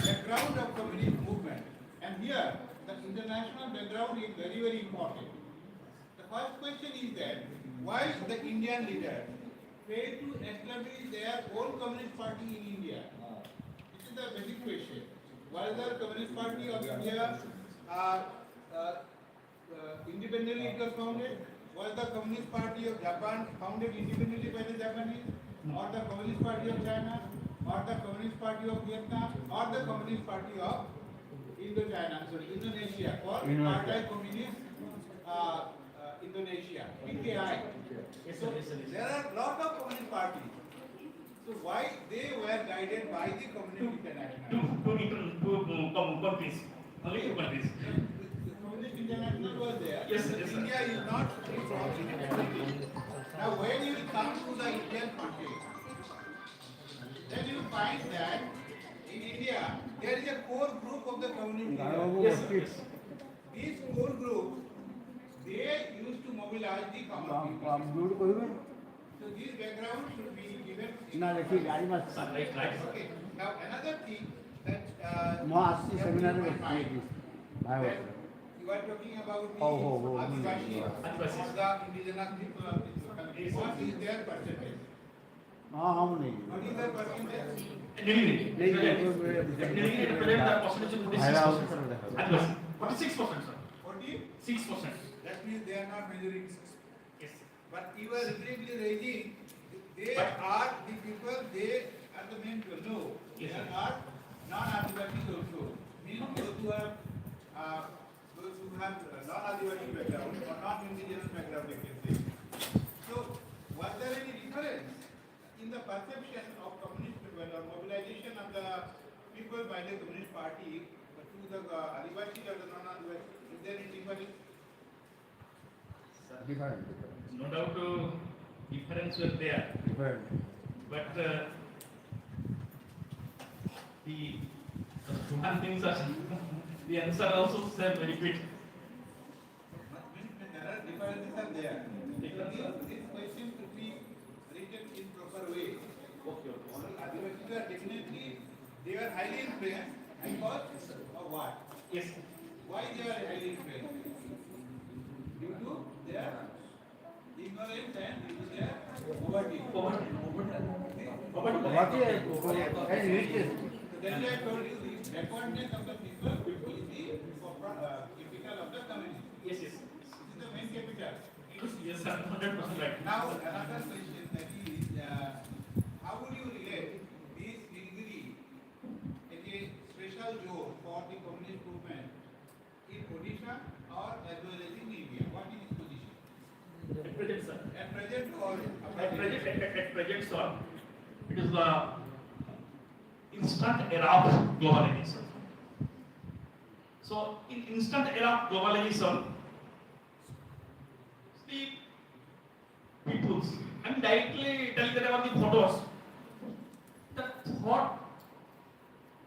background of communist movement, and here the international background is very, very important. The first question is that why the Indian leaders failed to establish their own communist party in India? This is the basic question. Was the Communist Party of India independently it was founded? Was the Communist Party of Japan founded independently by the Japanese? Or the Communist Party of China? Or the Communist Party of Vietnam? Or the Communist Party of Indonesia, or Partai-Communist Indonesia, PKI. Yes, So sir, yes, sir, yes, sir. there are lot of communist parties. So why they were guided by the Communist International? Two countries. Only two countries. The Communist International was there. Yes, sir, yes, sir. India is not free from it. Now when you come to the Indian context, then you find that in India there is a core group of the communist leaders. Yes, sir, yes. This core group, they used to mobilize the common people. Upload করবেন So this background should be given. না দেখি গাড়ি মাছ Sir, right, right, sir. Okay. Now another thing that মা আসছি you have to সেমিনারে keep in mind, ভাই that you are talking about the Oh, oh, oh. Adivasis Adivasis. or the indigenous people of this country. What is their percentage? हाँ हम नहीं What is their percentage? Nilgiri. Nilgiri. Nilgiri represent the percentage of ভাইরা 46%. Adivasi. 46%, sir. 46%. 6%. That means they are not measuring. Yes. But you are repeatedly raising, they are the people, they are the main people. No, Yes, there sir. are non-Adivasis also. Means those who have non-Adivasi background or non-indigenous background, you can say. So, was there any difference in the perception of communist people or mobilization of the people by the Communist Party to the Adivasi or the non-Adivasi? Is there any difference? Different No doubt difference were there, different but the one things are the answer also same repeat. There are differences are there. This question should be written in proper way. Okay, okay. Adivasis are definitely, they are highly influenced because of what? Yes. Why they are highly influenced? Due to their ignorance and due to their poverty. Poverty. বাকি এই retail So then I told you the backwardness of the people is the capital of the community. Yes, yes. This is the main capital. Yes, sir. 100% right. Now, another question that is, how would you relate this Nilgiri as a special zone for the communist movement in Odisha or as well as in India? What is its position? At present, sir. At present or At present, sir, it is the instant era of globalization. So, in instant era of globalization, the peoples, I'm directly telling that about the photos, the thought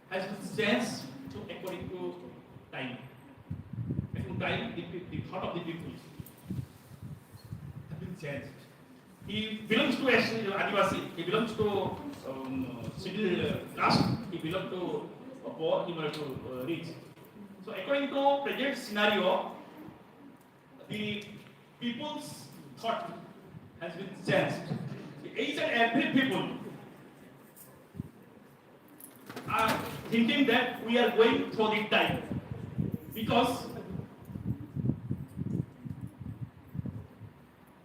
has changed to according to time. According to time, the thought of the peoples has been changed. He belongs to Adivasi, he belongs to middle class, he belongs to poor, he belongs to rich. So according to present scenario, the people's thought has been changed. Each and every people are thinking that we are going through the time because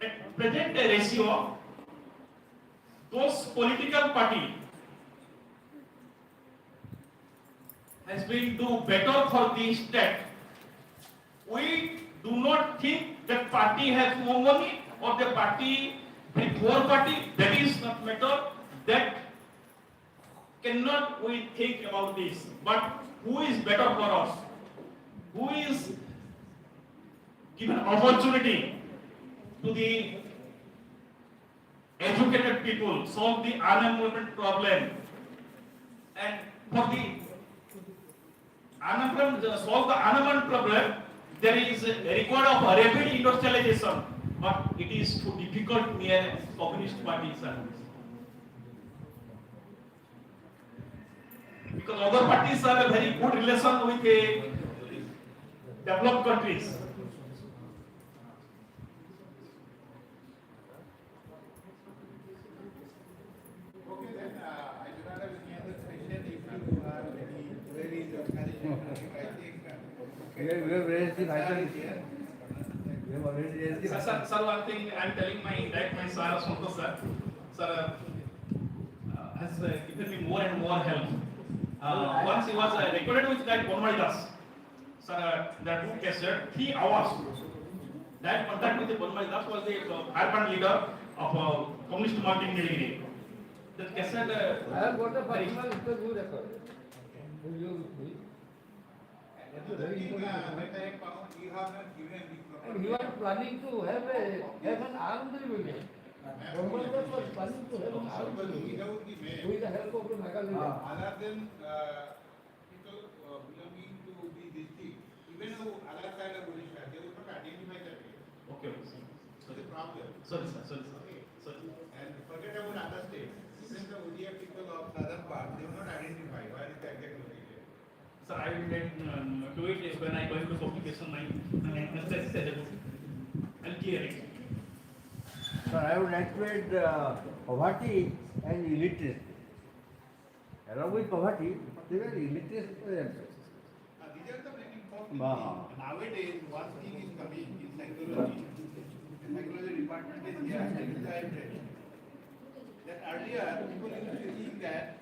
at present ratio, those political party has been do better for the state. We do not think that party has more money or the party the poor party. That is not matter. That cannot we think about this. But who is better for us? Who is given opportunity to the educated people, solve the unemployment problem, and for the solve the unemployment problem, there is a record of rapid industrialization, but it is too difficult near communist party, sir. Because other parties have a very good relation with the developed countries. Okay, then I do not have any other question. If you have any queries or suggestions, I think. We have raised the vital issue. We have already raised the Sir, one thing I am telling my sir, Santosh sir, has given me more and more help. Once he was recorded with that Bonmari Das, sir, that cassette, 3 hours. That contact with the Bonmari Das was the urban leader of Communist Party in Nilgiri. That cassette. I have got a personal interview record. Will you read? Another thing that I found, you have not given the And he was planning to have an armed rebellion. Bombardas was planning to have an armed rebellion without the mayor. with the help of the Meghalaya. Other than people belonging to the district, even though other side of Odisha, they would not identify that way. Okay, So the problem. sorry, sir. Okay. Sorry. And forget about other states. Even the Odia people of southern part, they will not identify where is the exact location. Sir, I will do it when I go into publication my necessary. I'll clear it. Sir, I would like to add poverty and illiteracy. Along with poverty, there are illiteracy. These are the very important Wow. things. Nowadays, one thing is coming in psychology. The psychology department is here, psychiatry. That earlier, people used to think that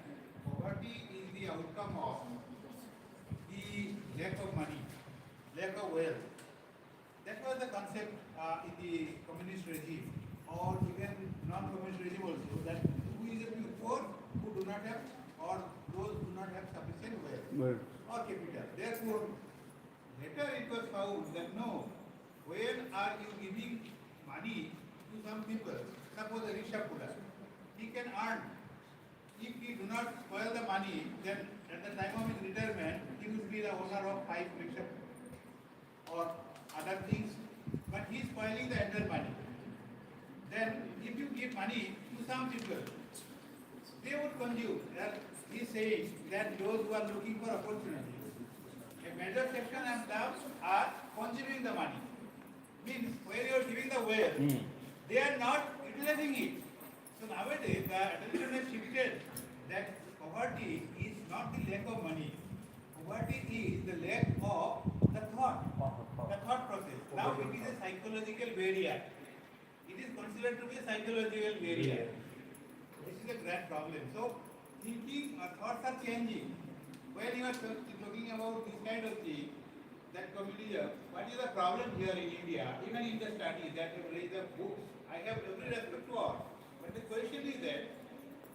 poverty is the outcome of the lack of money, lack of wealth. That was the concept in the communist regime, or even non-communist regime also, that who is a poor, who do not have, or those who do not have sufficient wealth or capital. Therefore, later it was found that no, when are you giving money to some people, suppose a rickshaw puller, he can earn. If he do not spoil the money, then at the time of his retirement, he will be the owner of 5 rickshaw or other things, but he is spoiling the entire money. Then if you give money to some people, they would consume. He is saying that those who are looking for opportunity, a major section of them are consuming the money. Means where you are giving the wealth, they are not utilizing it. So nowadays the attention has shifted that poverty is not the lack of money. Poverty is the lack of the thought process. Now it is a psychological barrier. It is considered to be a psychological barrier. This is a grand problem. So thinking or thoughts are changing. When you are talking about this kind of thing, that communism, what is the problem here in India? Even in the studies that have raised the books, I have every respect to all. But the question is that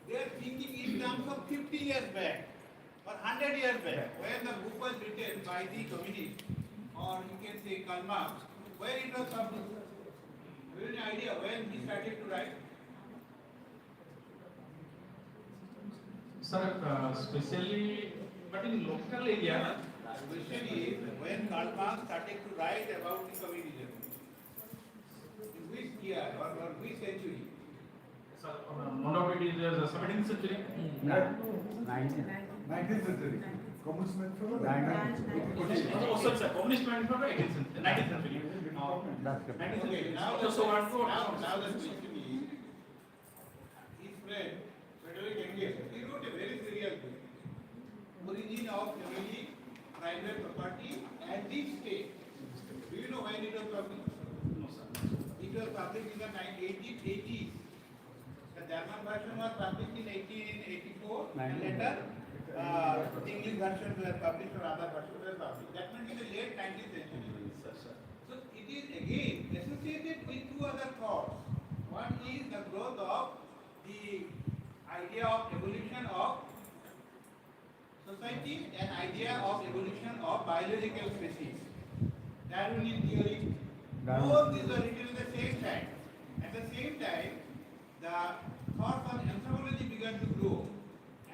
they are thinking in terms of 50 years back or 100 years back, when the book was written by the communists, or you can say Karl Marx, where it was published. Do you have any idea when he started to write? Sir, especially, but in local area, The question is, when Karl Marx started to write about the communism, in which year or which century? sir, no doubt it is the 17th century. 19th. 19th century. Communist manufacturer. Oh, sir, communist manufacturer 18th century, 19th century. That's correct. 19th century. Now, So one to now the question is, his friend, Frederick Engels, he wrote a very serious book, Origin of Family, Private Property and the State. Do you know when it was published? No, sir. It was published in the 1880s. The German version was published in 1884 and later English versions were published or other versions were published. That meant in the late 19th century. Sir. So it is again associated with two other thoughts. One is the growth of the idea of evolution of society and idea of evolution of biological species. Darwinian theory. Both these are written at the same time. At the same time, the thoughts on anthropology began to grow,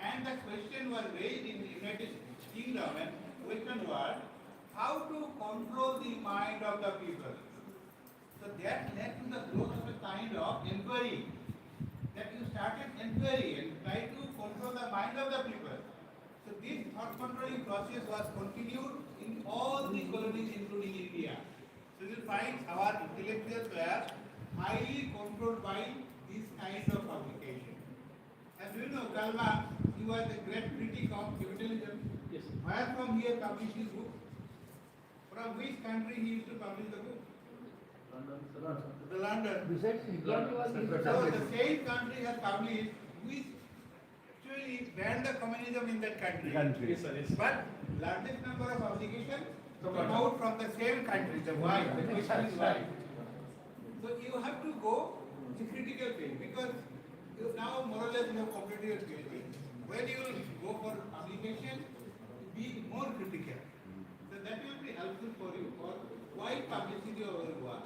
and the question was raised in the United Kingdom, and question was how to control the mind of the people. So that led to the growth of a kind of inquiry, that you started inquiry and try to control the mind of the people. So this thought controlling process was continued in all the colonies including India. So you find our intellectuals were highly controlled by this kind of publication. As you know, Kalma, he was a great critic of capitalism. Yes. Where from he had published his book? From which country he used to publish the book? The London. Besides, England was in So the same country has published which actually banned the communism in that country. Yes, sir. Yes. But largest number of publications come out from the same country, the why, the question is why. So you have to go to critical phase because you now more or less you have completed your PhD. When you will go for publication, be more critical. So that will be helpful for you for wide publicity of your work.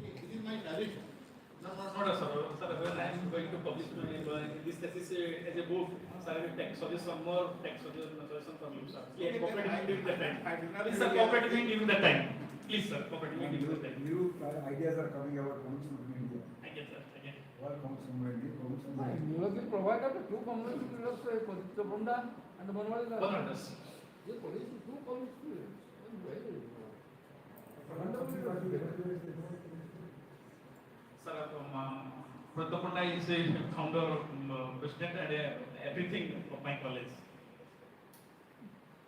Okay, this is my suggestion. No, sir. Sir, when I am going to publish this thesis as a book, sir, I will suggest some more suggestion from you, sir. Please cooperate with me during that time. Please, sir, cooperate with me during that time. Please, sir, cooperate with me during that time. New ideas are coming about communist movement in India. Again, sir, again. What communist movement? Communist You movement. have been provided the two communist leaders, Koditya Bunda and the Banwali. Banaras. Yes, two communist leaders. Very Sir, Pratapanda is a founder, president, and everything of my college.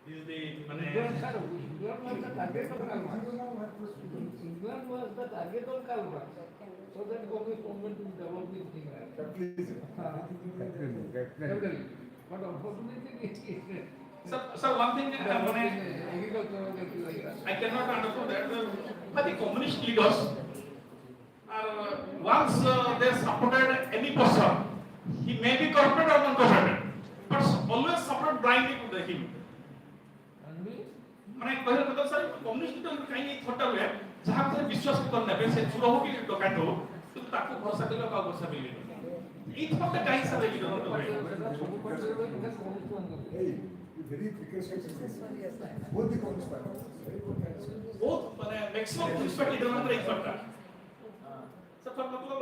He is the England was the target of Kalma. England was the target of Kalma. So that communist movement will develop this thing. Capitalism. Capitalism. But unfortunately, Sir, one thing agriculture like that. I cannot understand that but the communist leaders once they supported any person, he may be corporate or non-corporate, but always support blindly to him. And me? মানে କହିବା କଥା sir communist leader କାହିଁ ଏଇ ଥଟ୍ଟା ହୁଏ ଯାହା କଥା ବିଶ୍ୱାସ କରିନେବେ ସେ ଚୋର ହଉ କି ଡକାୟତ ହଉ କିନ୍ତୁ ତାକୁ ଭରସା କଲେ ଆଉ ଭରସା ମିଳିବନି ଏଇ ଥଟ୍ଟା କାହିଁ ସାର୍ ଲିଡର ହୁଏ ସବୁ ପରିଚୟ Hey, you very precocious. Both the communist parties. Very good parties. ବହୁତ ମାନେ ମ୍ୟାକ୍ସିମମ୍ କମ୍ୟୁନିଷ୍ଟ ଲିଡର ମାନଙ୍କର ଏଇ ଥଟ୍ଟା सर मतलब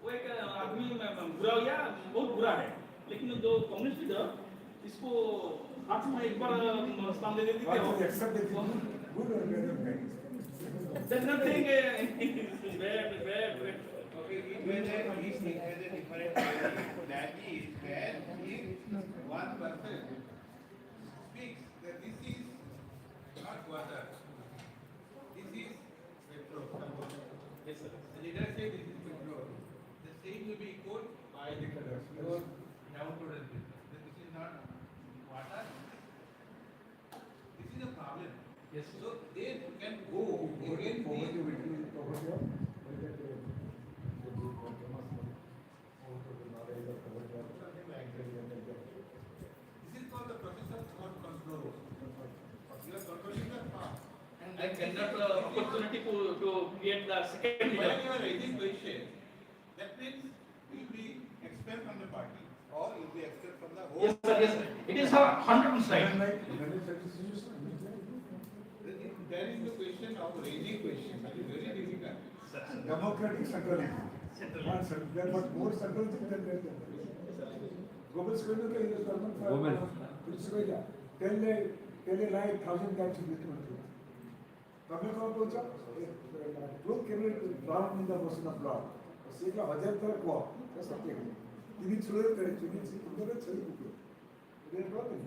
वो एक आदमी बुरा या बहुत बुरा है लेकिन जो कम्युनिस्ट लीडर इसको हाथ में एक बार स्थान दे देती What है is accepted? Good or bad or bad? there's nothing bad. Okay, whether he has a different theory, that is where if one person speaks that this is not water, this is petrol. Yes, sir. The leader says this is petrol. The same will be equal by the colors. Because down to the this is not water. This is a problem. Yes, sir. So they can go against Poverty the will be poverty of This is called the process of thought control. You are controlling the thought. I cannot opportunity to create the second When leader. you are raising question, that means you will be expelled from the party or you will be expelled from the whole. Yes, sir. Yes, sir. It is 100% right. There is the question of raising questions. It is very difficult. Sir. democratic centralism. Centralism. There was more centralism than that. Goebbels କହିଲେ କି ଇଏ government police କହିଲା tail ଲାଇ 1000 times written. ତମେ କ'ଣ କହୁଛ don't କେବେ drown in the motion of blood ସେଇଟା 1000 ଥର କୁହ ସେ ସତ୍ୟ କହିଲେ ତିନି ଛୁରୀ କୁକୁରରେ ଛେଳି କୁକୁର ରିଏଲ୍ କହନ୍ତି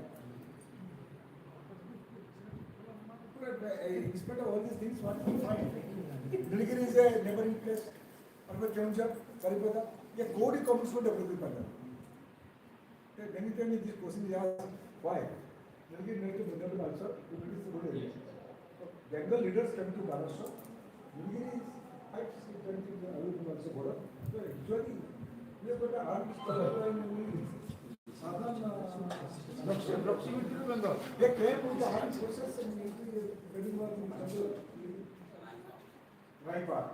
in spite of all these things, what we find, Nilgiri is a neighboring place. Or Keonjhar, Karipata, ये कोड ही कम्युनिस्ट को डेवलप कर रहा है। Many times this question is asked, why? Nilgiri made to Bengal also, it is a good area. Bengal leaders came to Maharashtra. Nilgiri is 5-6 times also border. So actually, we have got an armed struggle in Nilgiri. Proximity to Bengal. They came with the armed forces and military was in Bengal. Right part.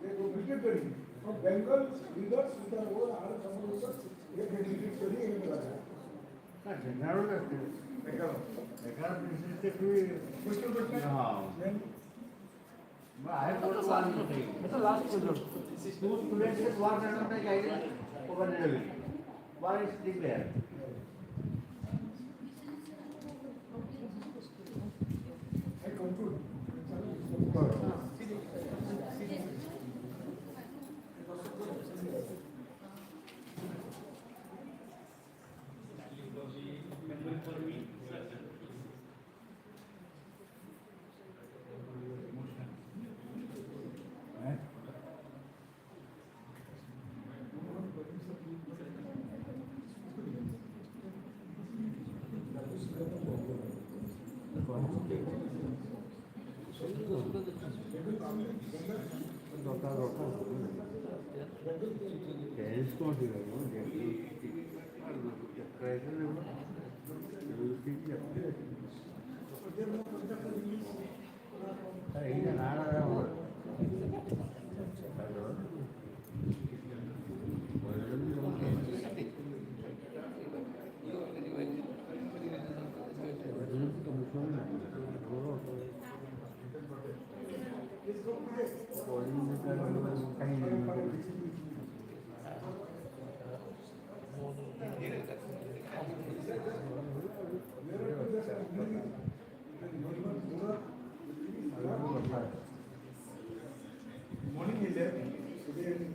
They go military. From Bengal leaders with their own armed forces, they get military in Bengal. I have got one thing. It's the last question. Two students, one and I guided over the one is declared. I conclude. Morning 11, today I think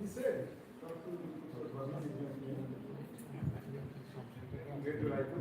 he said, talk to get to Raipur.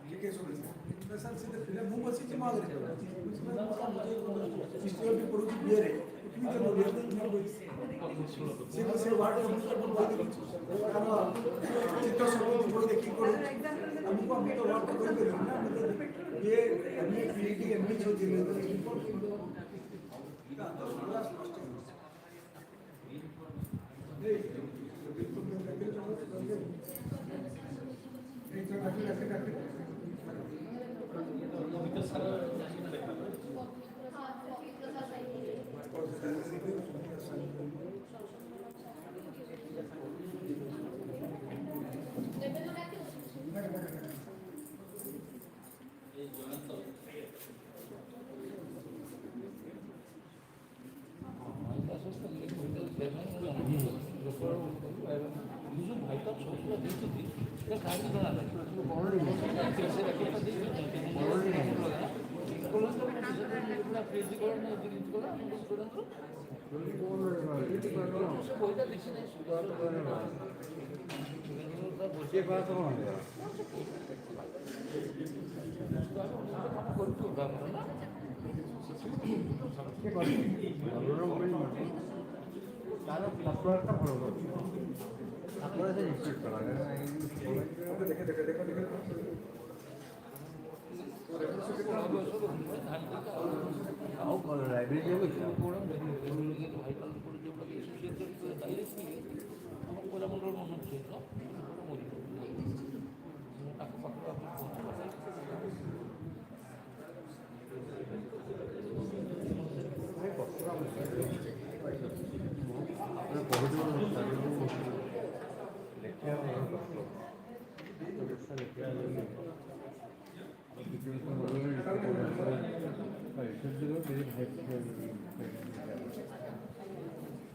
ये case हो गई मैं sir सीधे फिर मुंह बसी की मांग रहे थे उसमें मुझे हिस्ट्री भी पढ़ू बियर है इतनी तो बोलिए सीधे से वार्ड का मुझे बोल दे कारण चित्त सब बोल दे कि कोई हमको हम तो वार्ड का बोल दे ना मतलब ये एमए पीएचडी एमए जो जिले में रिपोर्ट का तो बड़ा स्पष्ट है बिल्कुल मैं कहते हूं एक तो करके বসিয়ে করা তো হবে তার সফটওয়্যারটা ভালো হবে আপনারা যে ইনস্টল করা দেখে লাইব্রেরি যাবে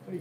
Hey,